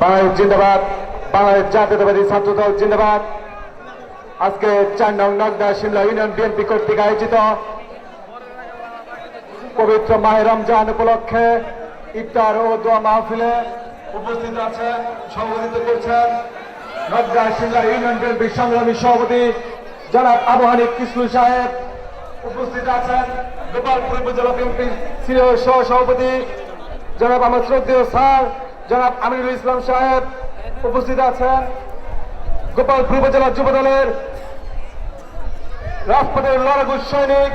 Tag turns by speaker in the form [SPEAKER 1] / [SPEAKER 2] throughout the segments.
[SPEAKER 1] বাংলাদেশ জিন্দাবাদ, বাংলাদেশ জাতীয়তাবাদী ছাত্র দল জিন্দাবাদ। আজকে 4 নং নগদা শিমলা ইউনিয়ন বিএনপি কর্তৃক আয়োজিত পবিত্র মাহে রমজান উপলক্ষে ইফতার ও দোয়া মাহফিলে উপস্থিত আছেন, সভাপতিত্ব করছেন নগদা শিমলা ইউনিয়ন বিএনপি সংগ্রামী সভাপতি জনাব আবু হানিফ কিসলু সাহেব। উপস্থিত আছেন গোপালপুর উপজেলা বিএনপি সিনিয়র সহ সভাপতি জনাব আমার শ্রদ্ধেয় স্যার জনাব আমিনুল ইসলাম সাহেব। উপস্থিত আছেন গোপালপুর উপজেলা যুব দলের রাজপথের লড়াকু সৈনিক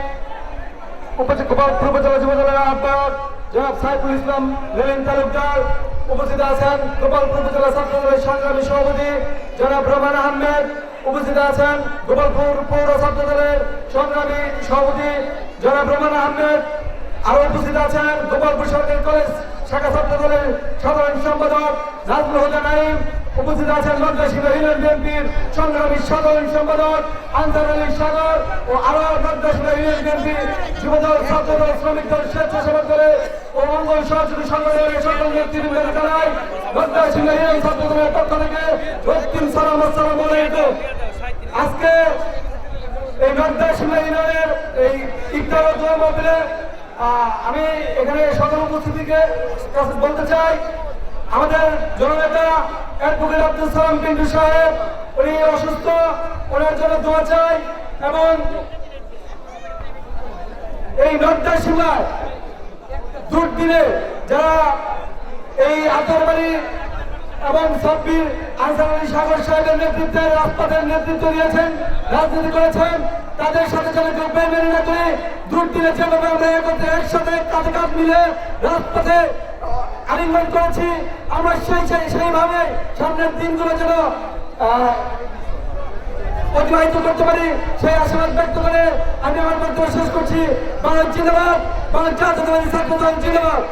[SPEAKER 1] গোপালপুর উপজেলা যুব দলের আহ্বায়ক জনাব সাইফুল ইসলাম লেলিন তালুকদার। উপস্থিত আছেন গোপালপুর উপজেলা ছাত্র দলের সংগ্রামী সভাপতি জনাব রহমান আহমেদ। উপস্থিত আছেন গোপালপুর পৌর ছাত্র দলের সংগ্রামী সভাপতি জনাব রহমান আহমেদ। আরো উপস্থিত আছেন গোপালপুর সরকারি কলেজ শাখা ছাত্র দলের সাধারণ সম্পাদক নাজমুল হুদা নাইম। উপস্থিত আছেন নগদা শিমলা ইউনিয়ন বিএনপির সংগ্রামী সাধারণ সম্পাদক আনসার আলী সাগর ও আরো নগদা শিমলা ইউনিয়ন বিএনপি যুবদল ছাত্র দল শ্রমিক দল স্বেচ্ছাসেবক দলের ও অঙ্গন সহযোগী সংগঠনের সকল নেতৃবৃন্দ জানাই নগদা শিমলা ইউনিয়ন ছাত্র দলের পক্ষ থেকে রক্তিম সালাম আসসালামু আলাইকুম। আজকে এই নগদা শিমলা ইউনিয়নের এই ইফতার ও দোয়া মাহফিলে আমি এখানে সকল উপস্থিতিকে বলতে চাই, আমাদের জননেতা অ্যাডভোকেট আব্দুল সালাম পিন্টু সাহেব উনি অসুস্থ, ওনার জন্য দোয়া চাই। এবং এই নগদা শিমলায় দুর্দিনে যারা এই আতরবাড়ি এবং সাব্বির আনসার আলী সাগর সাহেবের নেতৃত্বে রাজপথের নেতৃত্ব দিয়েছেন, রাজনীতি করেছেন, তাদের সাথে যেন মেনে না করে দুর্দিনে যেভাবে আমরা একসাথে কাঁধে কাঁধ মিলে রাজপথে আলিঙ্গন করেছি, আমরা সেইভাবে সামনের দিনগুলো যেন অতিবাহিত করতে পারি সেই আশীর্বাদ ব্যক্ত করে আমি আমার বক্তব্য শেষ করছি। বাংলাদেশ জিন্দাবাদ, বাংলাদেশ জাতীয়তাবাদী ছাত্র দল জিন্দাবাদ।